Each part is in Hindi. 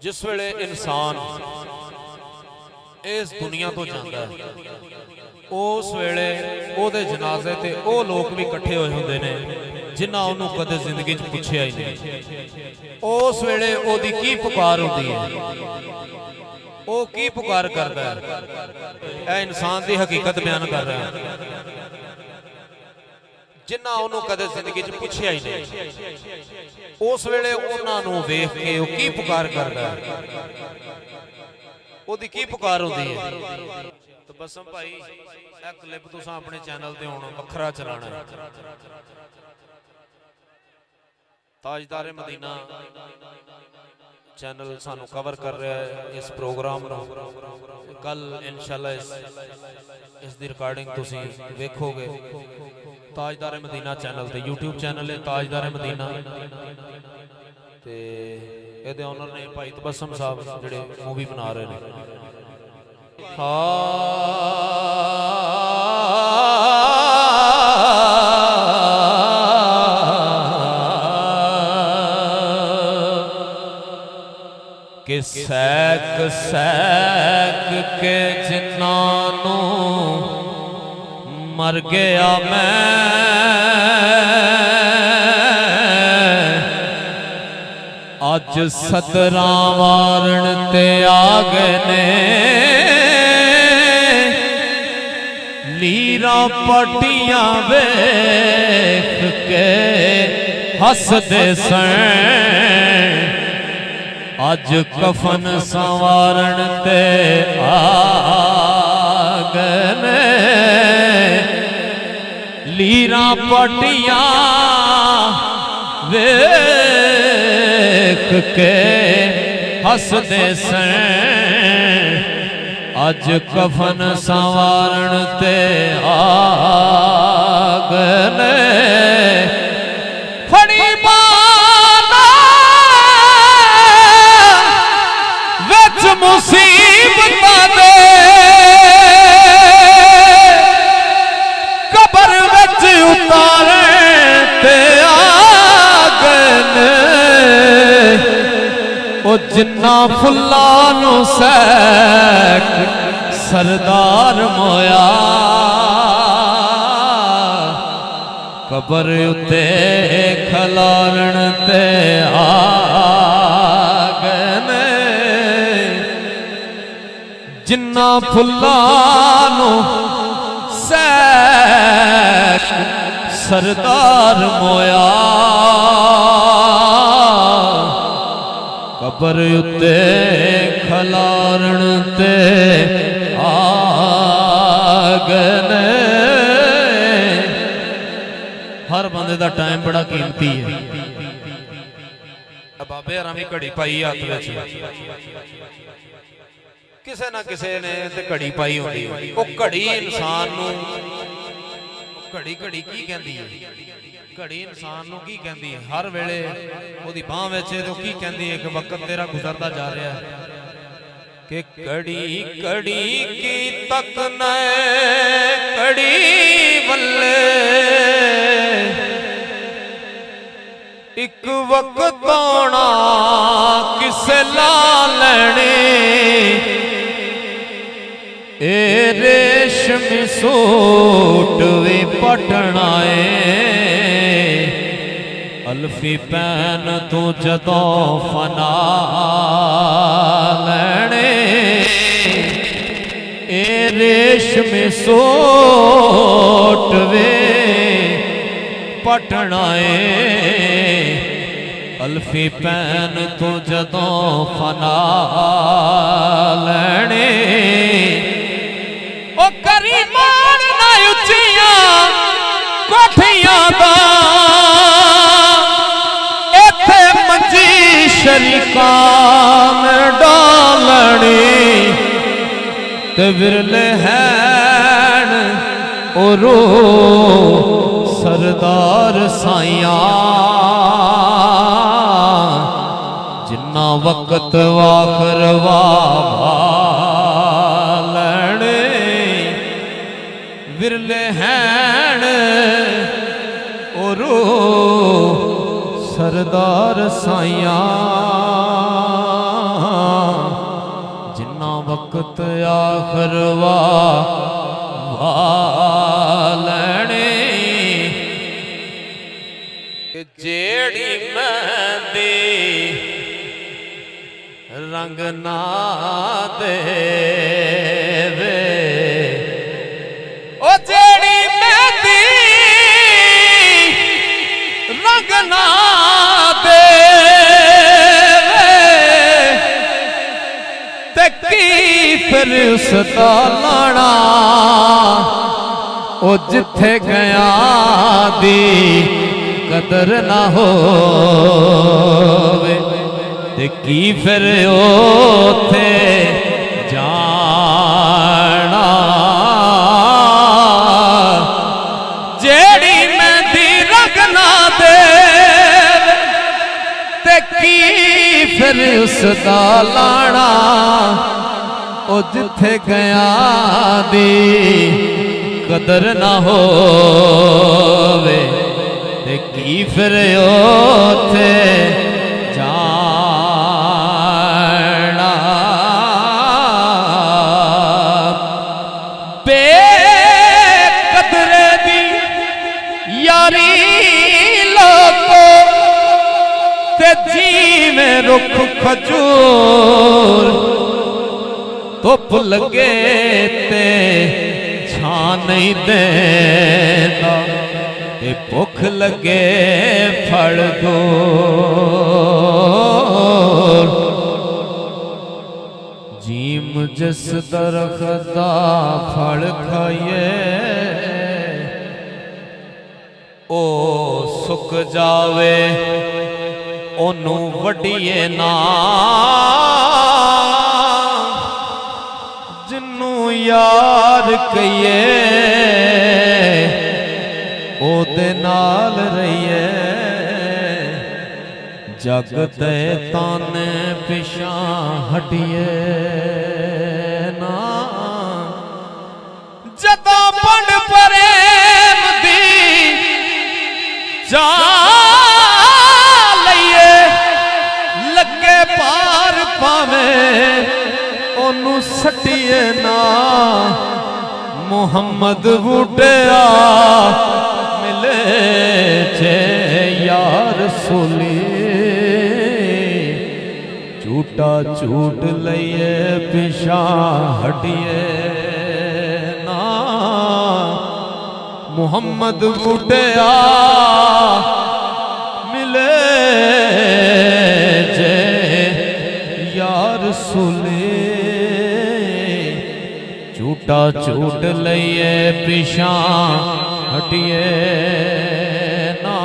जिस वेले इंसान इस दुनिया तो जाता है उस वेले ओदे जनाजे ते ओ लोग भी इकट्ठे होए हुंदे ने जिन्हां उन्होंने कदे जिंदगी च पुछया ही नहीं। उस वेले ओदी की पुकार होती है, ओ की पुकार करता है, ऐ इंसान की हकीकत बयान कर रहा है जिन्हां उन्होंने कदे जिंदगी च पुछया ही नहीं। उस वेले उन्हां नूं वेख के ओ की पुकार करता है, ओदी की पुकार होती है। तो बसम भाई एक क्लिप तुसां अपने चैनल ते हुण वखरा चलाना है। ताजदारे मदीना चैनल सानू कवर कर रहा है इस प्रोग्राम नूं। कल इंशाअल्लाह इस दी रिकॉर्डिंग तुसीं वेखोगे। ताजदारे मदीना चैनल ते यूट्यूब चैनल है ताजदारे मदीना ते ਇਹਦੇ ਓਨਰ ਨੇ ਭਾਈ ਤਬਸਮ ਸਾਹਿਬ ਜਿਹੜੇ ਮੂਵੀ ਬਣਾ ਰਹੇ ਨੇ। कि सैक सैक के जिन्हां नूं मर गया मैं अज सदरां वारण ते आ गए ने लीरां पटियां वेख के हसदे सन अज कफन संवारण ते आ गए ने लीरां पटियां वेख के हसदे सन अज कफन संवारण ते आ गए ने फड़ी मुसीबत दे कबर विच उतारे ते आ गए ओ जिन्ना फुल्लां नूं सैक सरदार मोया कबर उते खलारण ते आ जिन्ना फुल्लां नूं सैक सरदार मोया कबर उत्ते खलारण ते आ गए ने। हर बंदे दा टाइम बड़ा कीमती है। बाबे हरां भी घड़ी पाई हत्थ विच किसे ना किसे ने ते घड़ी पाई होंदी है। वो घड़ी इंसान नूं घड़ी घड़ी की कहंदी है, घड़ी इंसान नूं की कहंदी है। हर वेले ओदी बांह विच तो की कहंदी है कि वक्त तेरा गुजरता जा रहा है कि घड़ी घड़ी की तक न घड़ी बल्ले एक वक्त आना किसे ला लेने ए रेशमी सूट वी पटनाए अल्फी पैन तू जदों फना लैने ए रेशमी सूट वे पटनाए अल्फी पैन तू जदों फना लैने ओ करीमान ना उच्चियां कोठियां दा इत्थे मंजी शरीकान डालनी ते विरले हैन ओ रो सरदार साइयां जिन्ना वक्त वाखर वाह विरले हैन और सरदार साइयां वक्त आखर वालने जेड़ी मेहंदी रंग ना देवे ओ जेड़ी मेहंदी रंग ना फिर उसदा लाना ओ जिथे गया दी कदर ना होवे ते की फिर ओथे जाना जेड़ी मेहंदी रंग ना दे ते की फिर उसदा लाना ओ जिथे गया दी कदर ना होवे ते की फिर ओथे जाना बेकदरे दी यारी लोको ते जीवे रुख खजूर धुप लगे ते छां नहीं देता ते भुख लगे फल दूर जीम जिस दरख्त दा फल खाइए ओ सुक जावे ओनू वड्डिए ना यार कहिए ओदे नाल रहिए जग दे ताने पिछा हटिए ना जदा पंड प्रेम दी जा लइए लगे पार पावे ओनू सटिए ना मुहम्मद बूटिया मिले छे यार सोली झूठा झूठ लइए पिछा हटिए ना मुहम्मद बूटिया मिले छे यार सोली झूठा झूठ लइए पिछा हटिए ना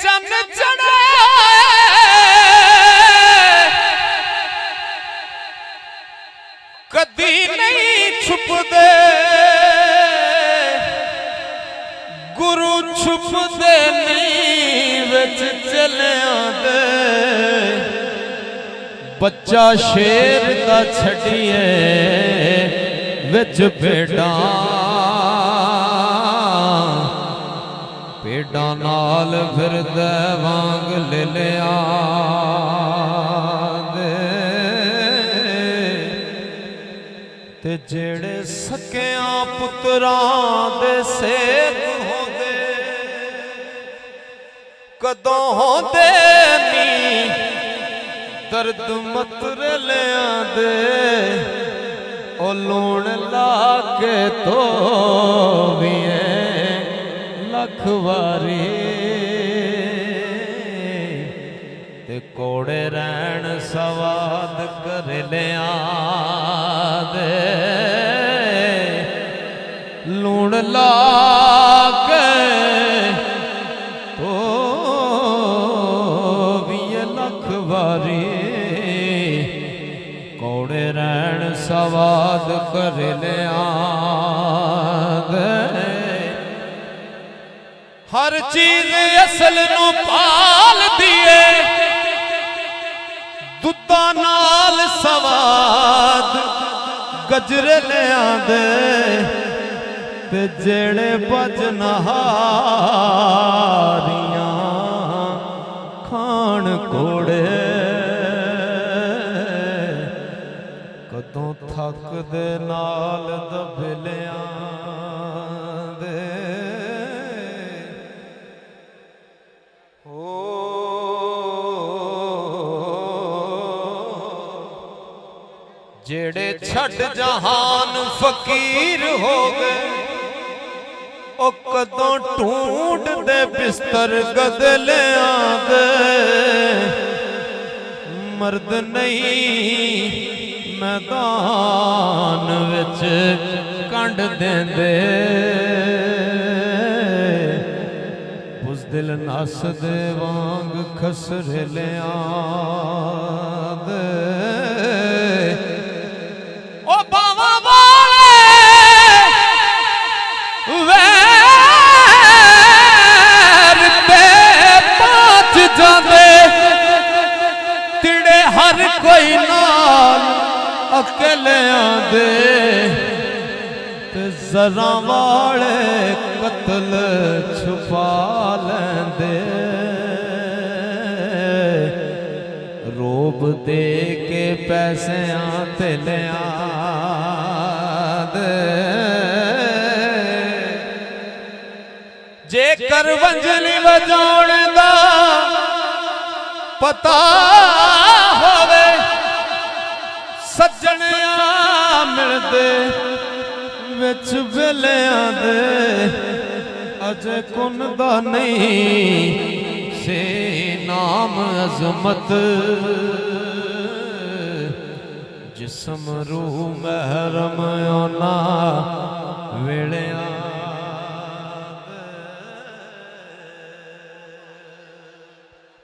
चन चढ़े कदी नहीं छुपदे गुरु छुपदे नहीं विच चलिया दे बच्चा शेर का छड़िए विच भेड़ा भेड़ा नाल फिरदे वांग ले लिया ते जेड़े सकिया पुत्रां दे सेक होंदे कदों होंदे नी दर्द मत लिया दे ओ लूण ला के तो भी लख वारी ते कोड़े रहन सवाद कर लिया दे लूण ला के तो भी लख वारी कोड़े रहन सवाद कर लिया हर चीज असल नू पाल दिए दुद्धा नाल सवाद गजरे ले आंदे ते जेड़े बजनहारियां खान कोड़े थक दे नाल दबिलियां दे जेड़े छड़ जहान फकीर हो गए ओ कदों ढूंढ दे बिस्तर गदलियां दे मर्द नहीं मैदान विच कंड देंदे बुज़दिल नस दे वांग खसरेलियां दे ओ बावा वाले वैर ते पाँच जांदे तिड़े हर कोई नाल अकेले आंदे ते जरा वाले कत्ल छुपा लेंदे रोब दे के पैसे आते ले आदे जे कर वंजली वजाउण दा पता होवे सज्जणिया मिलदे विच वेलियां दे अजे कुन दा नहीं से नाम अजमत जिस्म रूह महरम ओना वेलियां